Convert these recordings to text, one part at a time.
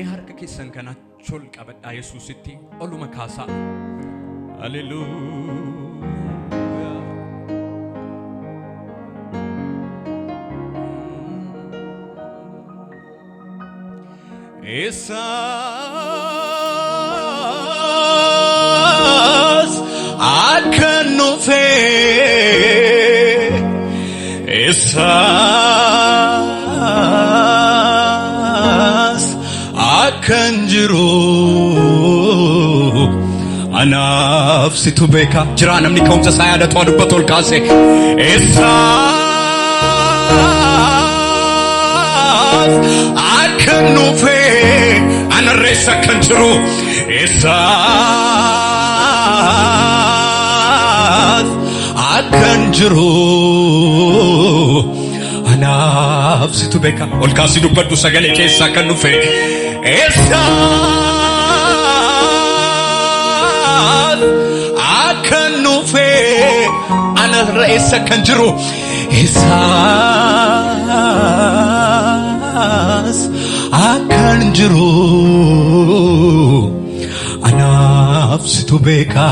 harka keessan kana chol qabadhaa Yesuusitti oluma kaasaa. Hallelujah. Esas akan nufe esas akan jiru anaaf situ beeka jira namni ka'umsa isaa yaadatu adubbatu ol kaase esas akan nufe anarreessa kan jiru esas akan jiru anaaf situ beeka ol kaasi dubbadhu sagalee keessa kan nufe esas akan nufe anarreessa kan jiru esas akan jiru anaaf situ beeka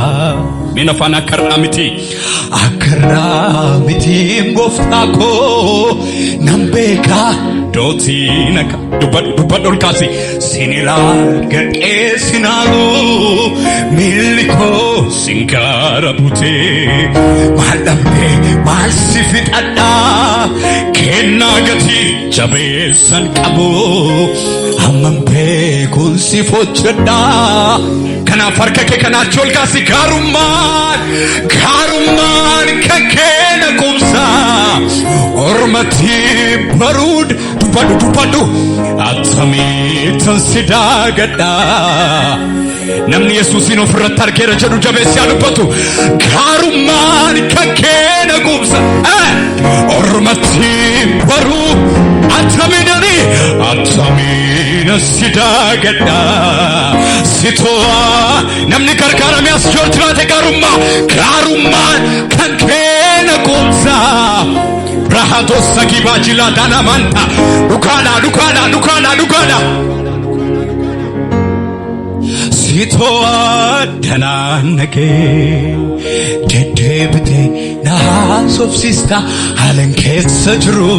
mina fana karramiti gooftaa koo nan beeka dooti naka dubbadhu ol kaasi sinilaa gadhee sinaalu miilli koo singaara butee maal dhabdee maal si fixadhaa kennaa gatii jabeessan qabu hamman beekuun si fochadhaa kanaaf harka kee kanaachi ol kaasi gaarummaan kan kee na qubsaa ormatti baruud dubbadhu attamiitan si daagadhaa namni Yesuusin ofirratti argeera jedhu jabeessi haa dubbatu gaarummaan kan kee na qubsaa ormatti baruu attamiina si daagadhaa sitoo namni gargaarame as jiraate gaarummaan kan kee na qubsaa Rahato sakiba jila dana manta dukana sito dananake dedebite na sofsista halen keessa jiru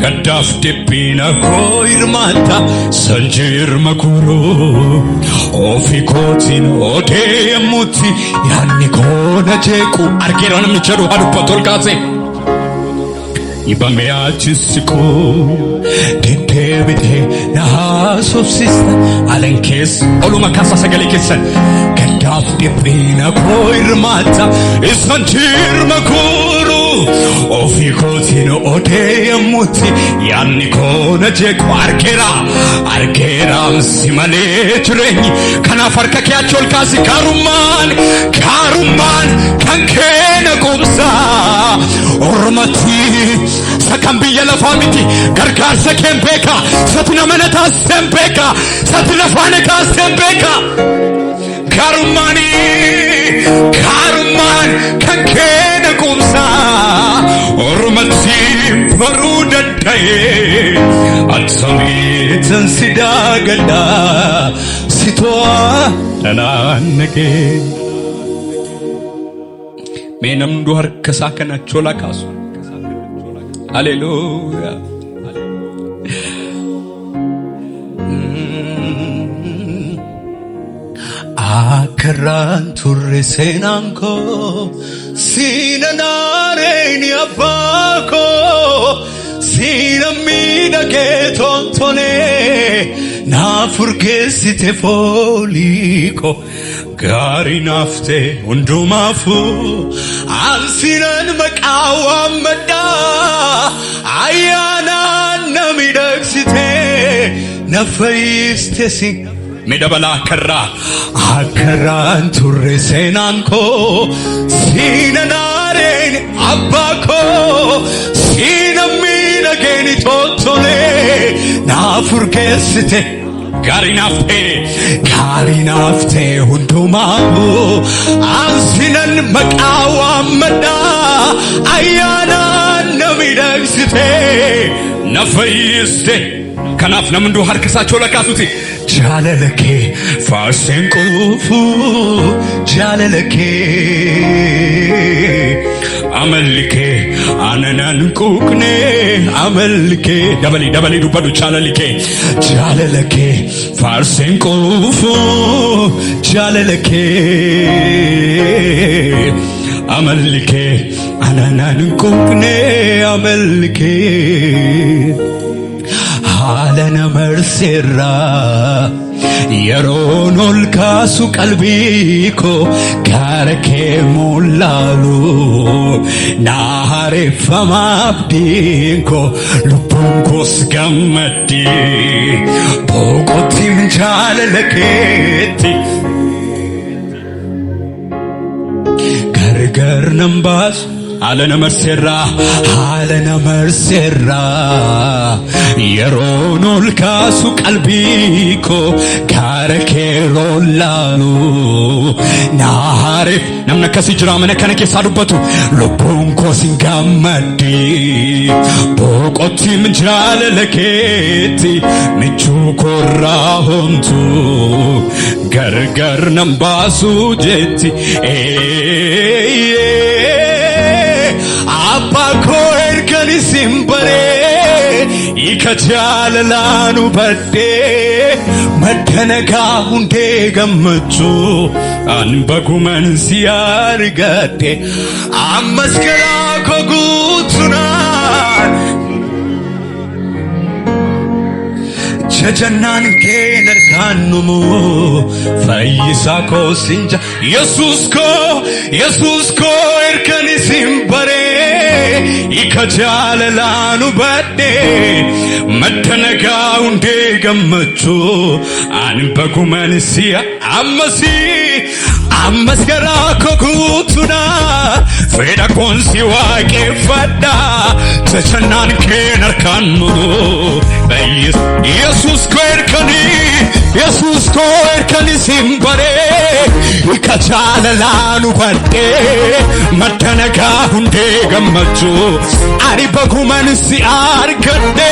kadaf debina koirmata sanjir makuru ofi kotin ode muti yanni kona jeku argero namni jedhu hadupatol kaase ibame achisiku dedebite na sofsista halen keessa oluma kasa sagale keessa kadaf debina koirmata sanjir makuru ofi kotin ode muti yanni kona jeku argera simale jireenyi kanaaf harka kee achi ol kaasi gaarummaan kan kee na qubsaa ormatti sakan biyya lafaa miti gargaarsa keen beeka sati nama na taasisen beeka sati lafaa na kaasisen beeka gaarummaan kan kee na qubsaa ormatti baruu danda'ee attamiitan si daagadhaa sitoo danaannagee mee namdu harka isaa kana chola kaasu Hallelujah. Akaran turre senanko sinanareni abako sinamida ketontone na furgesite foliko gari nafte undumafu ansinan maqawamda ayana namidaksite nafayistesi medabala karra akaran turre senanko sinanaren abako sinamida geni tontole na furgesite gari nafte hundumafu ansinan maqawamda ayana namidaksite nafayiste kanaaf namni harkisaachoo lakkaasuti jaalalakee faarseen quufu jaalalakee amallikee ananan quuqne amallikee dabali dubbadu jaalalakee faarseen quufu jaalalakee amallikee ananan quuqne amallikee haalana marseerraa yeroon ol kaasu qalbii koo gara kee mul'aalu naareeffama abdiin koo lubbuun koos gammaddi boqotiin jaalala keetti gargar nan baasu haalana marseerraa yeroon ol kaasu qalbii koo gara kee lolaalu naareef namni akkasii jira mana kana keessaa dubbatu lubbuun koos gammaddi boqotiin jaalala keetti michuu koorraa homtu gargar nan baasu jetti Abba koo ergani simbaree ika jaalalaanu baddee maddanagaa hundee gammachuu an baguman si argadhe ammas garaa koo guutunaan jajannaan kee narkaannumu fayyisaa koo sinja Yesuus koo ergani simbaree ika jaalalaanu baddee maddanagaa hundee gammachuu an baguman si ammas garaa koo guutunaan fedha koon si waaqeffadha jajannaan kee narkaannumu Yesuus koo erkani simbaree ika jaalalaanu baddee maddanagaa hundee gammachuu ani baguman si argadhe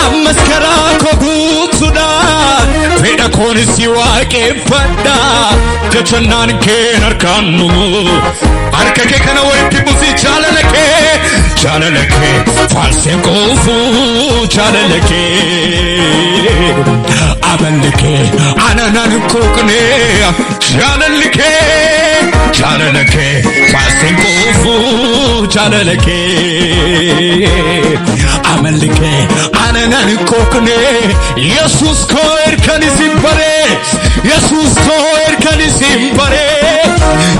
ammas garaa koo guutunaan fedha koon si waaqeffadha jajannaan kee narkaannumu harka kee kana walitti buusi jaalala kee faarseen quufu jaalala kee amalli kee ananan quuqne jaalala kee faarseen quufu jaalala kee amalli kee ananan quuqne Yesuus koo erkani simbaree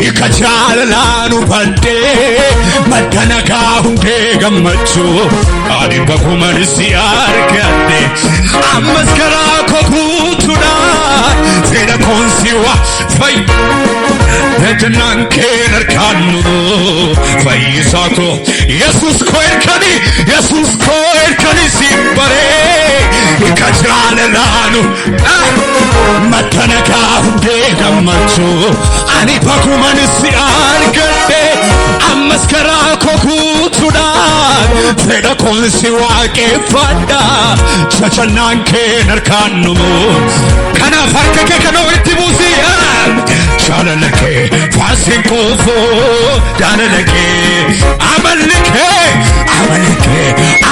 ika jaalalaanu baddee maddanagaa hundee gammachuu ani baguman si argadhe ammas garaa koo guutunaan fedha koon si jajannaan kee narkaannumu fayyisaa koo Yesuus koo erkani simbaree ika jaalalaanu maddanagaa hundee gammachuu ani baguman si argadhe ammas garaa koo guutunaan fedha koon si waaqeffadha jajannaan kee narkaannumu kanaaf harka kee kana walitti buusi jaalala kee faarseen quufu jaalala kee amalli kee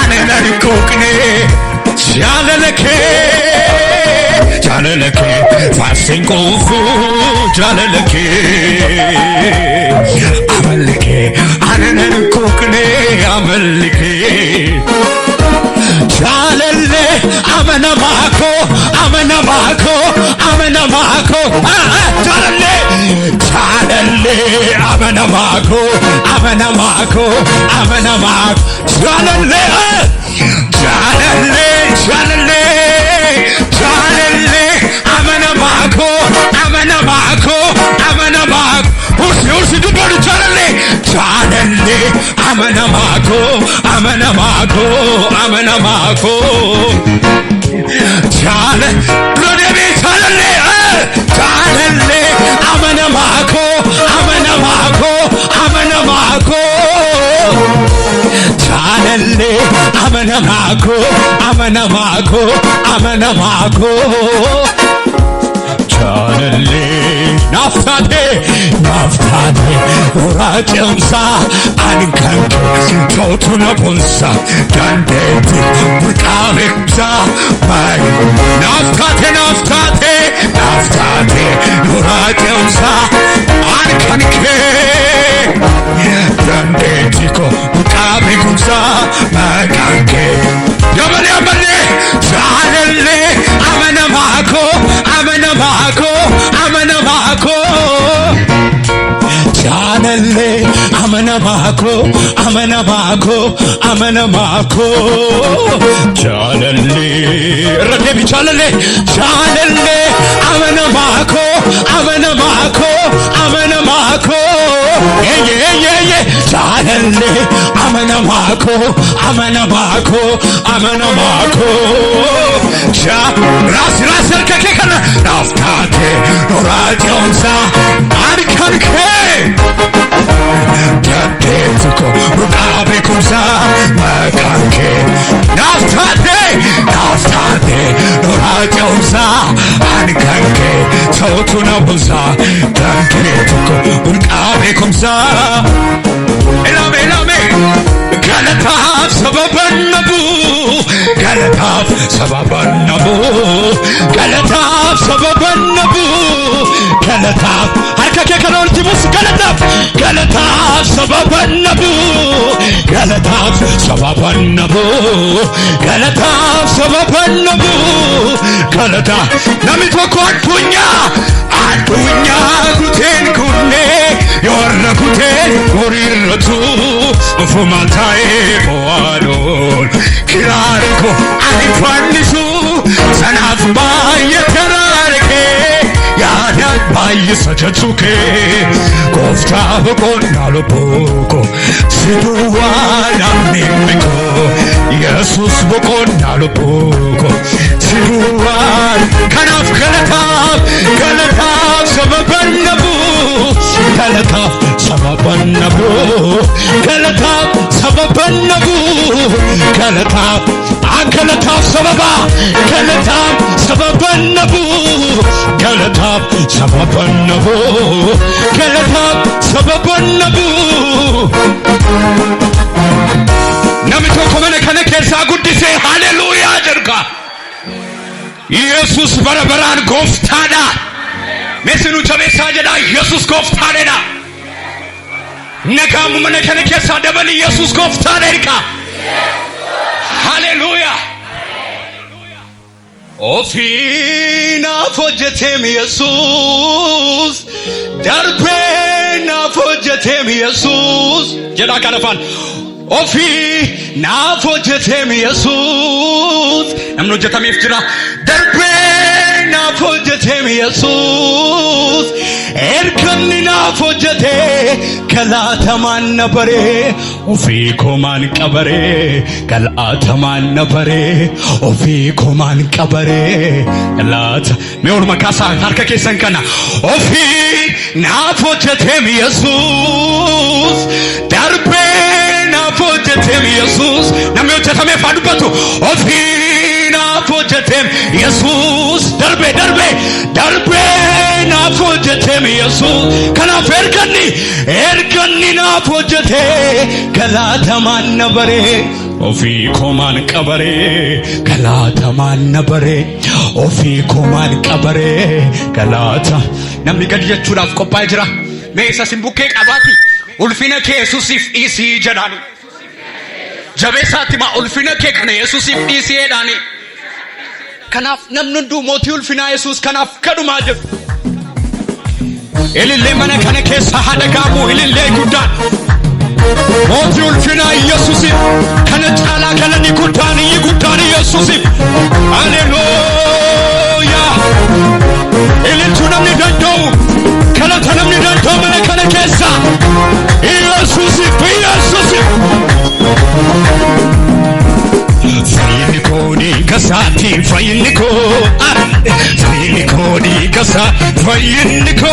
ananan quuqne jaalala kee faarseen quufu jaalala kee amalli kee ananan quuqne amalli kee jaalale amanamaa koo jaalale amanamaa koo jaalale amanamaa koo ursi dubbadu jaalale amanamaa koo jaalale amanamaa koo jaalale amanamako, amanamako, amanamako. Janelle naftate, naftate, uracemsa, ankanke, totuna bunsa, dandeti, burkameksa, may. Naftate, naftate, naftate, uracemsa, ankanke, dandeti ko, burkameksa, makanke. Yamane, yamane, janelle, amanamako, amanamako, amanamako. Janelle, amanamako, amanamako, amanamako. Janelle, radevi janelle, janelle, amanamako, amanamako, amanamako. Yeah, yeah, yeah, yeah. Janelle, amanamako, amanamako, amanamako. Ras kakekana, naftate, norajonsa, arkanke. Tatetuko, rukabekumsa, makanke. Naftate, naftate, norajonsa, arkanke. Totuna bunsa, tatetuko, rukabekumsa. Elame, elame. Galataf sababan nabu, Galataf sababan nabu, Galataf sababan nabu, Galataf harka ke kanol timus Galataf, Galataf sababan nabu, Galataf sababan nabu, Galataf sababan nabu, Galataf namit wako adunya kuten kunne, yorra kuten moriratu. Fumatai boadon kirarko alifannisu sanaf baye terarke yana baye sajatuke kofta bokonna lopoko siduana mimiko Jesus bokonna lopoko siduan kanaf galataf galataf sababanabu galataf sababanabu galataf sababanabu galataf galataf sababa galataf sababanabu galataf sababanabu galataf sababanabu. Namni tokko mana kana keessaa guddisee haleluuyaa jedha. Yesus barabaraan gooftaadha. Meesinu jabeessaa jedha Yesus gooftaadha. Nagaamu mana kana keessaa dabali Yesus gooftaadha. Haleluuyaa. Ofiinaaf hojjeteem Yesus, darbenaaf hojjeteem Yesus jedha kana afaan. Ofiinaaf hojjeteem Yesus, namni hojjetameef jira. Darbenaaf hojjeteem Yesus, ergamni naaf hojjete galaatamaan na bare. Ofii koomaan qabare galaatamaan na bare. Ofii koomaan qabare galaata. Mee orma kaasaa harka keessan kana. Ofiinaaf hojjeteem Yesus, darbenaaf hojjeteem Yesus. Namni hojjetameef haa dubbatu. Ofiinaaf hojjeteem Yesus, darbenaaf hojjeteem Yesus. Kanaaf erganni naaf hojjete galaatamaan na bare. Ofii koomaan qabare galaatamaan na bare. Ofii koomaan qabare galaata. Namni gadi jechuudhaaf qophaa'ee jira. Mee isa simbukkee qabaati. Ulfina kee Yesusiif dhiisii jedhaani. Jabeessaatti maa ulfina kee kana Yesusiif dhiisii jedhaani. Kanaaf namni hunduu mootii ulfinaa Yesus kanaaf kadhumaa jiru. Ilillee mana kana keessa haadha gaamuu ilillee guddaan. Mootii ulfinaa Yesusiif kana caalaa galanii guddaan Yesusiif. Haleluuyaa. Ililchuu namni danda'u kadhata namni danda'u mana kana keessa Yesusiif. Fayyinni koo dhiiga isaatiin fayyinni koo dhiiga kasa fayyiniko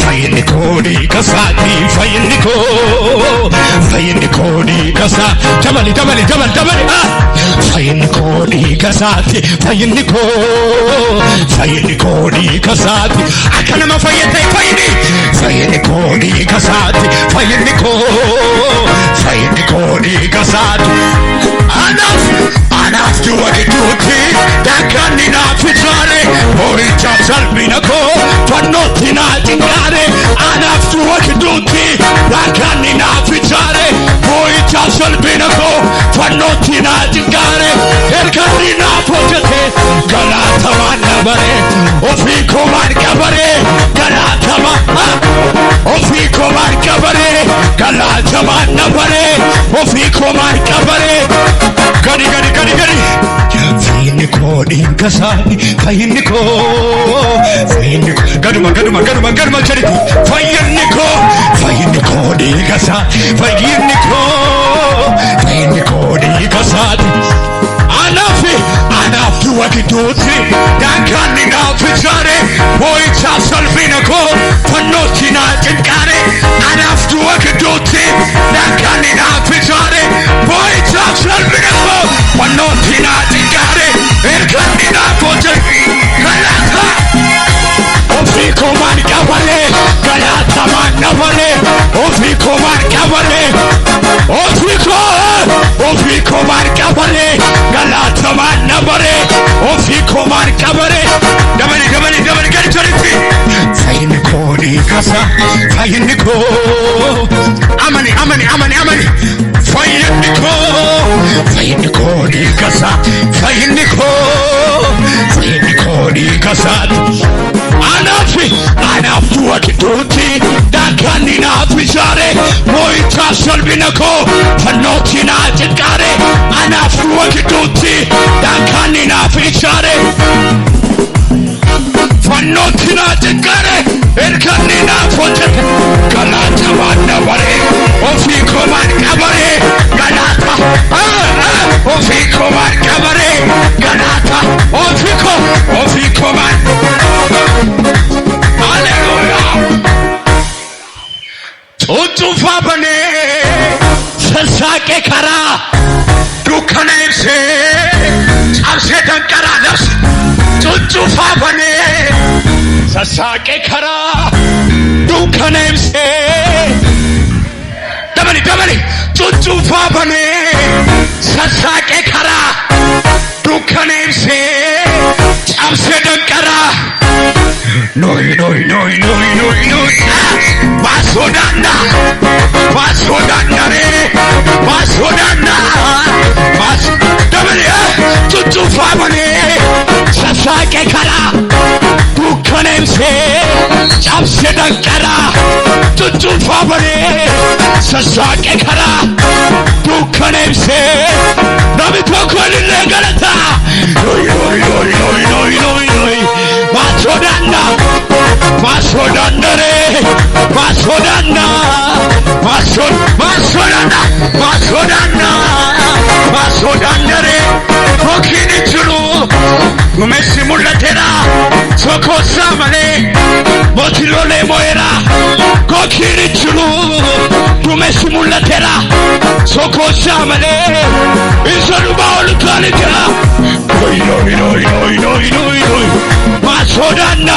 fayyiniko di kasati fayyiniko di kasa jamali fayyiniko di kasati fayyiniko di kasati akana ma fayyite fayyiniko di kasati fayyiniko di kasati anaaf duwake tuuti daakkanni naaf ijaare boo'icha salphina koo fannootti naa cinqaare anaaf duwake tuuti daakkanni naaf ijaare boo'icha salphina koo fannootti naa cinqaare erganni naaf hojjete galaatamaan na bare ofii koo marqa bare galaatamaan ofii koo marqa bare galaatamaan na bare ofii koo marqa bare gadi fayyiniko dhinkasani fayyiniko gaduma jedhiti fayyiniko dhinkasa fayyiniko dhinkasani anaaf du'a gidduutti daangaanni naaf ijaare boo'icha salphina koo fannootti naa cinqaare anaaf du'a gidduutti daangaanni naaf ijaare boo'icha salphina koo fannootti naa cinqaare erganni naaf hojjete galaata ofii koo marqa bare galaatamaan na bare ofii koo marqa bare ofii koo marqa bare galaatamaan na bare ofii koo marqa bare dabali gadi jaritti fayyiniko dhiikasa fayyiniko amani fayyiniko dhiikasa fayyiniko dhiikasaati anaaf du'a gidduutti daangaanni naaf ijaare boo'icha salphina koo fannootti naa cinqaare anaaf du'a gidduutti daangaanni naaf ijaare fannootti naa cinqaare erganni naaf hojjete galaatamaan na bare ofii koo marqa bare galaata ofii koo marqa bare galaata ofii koo cuucufa banee sassaaqe karaa dukkana ibsee cabsee danqaraa labse cuucufa banee sassaaqe karaa dukkana ibsee dabali cuucufa banee sassaaqe karaa dukkana ibsee cabsee danqaraa noi Masodana tutu famane sasake kara dukkanemse cabse dankara tutu famane sasake kara dukkanemse nami tokkolille galata noi masodandare fokkini jiru numessi mul'atera sokossa malee mootiloolee mo'eera fokkini jiru numessi mul'atera sokossa malee isa dhuma ol kaalitera masodandare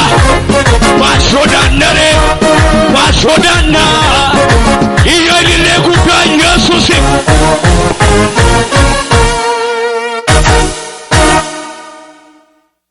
iyyo ilillee guddaan Yesuusi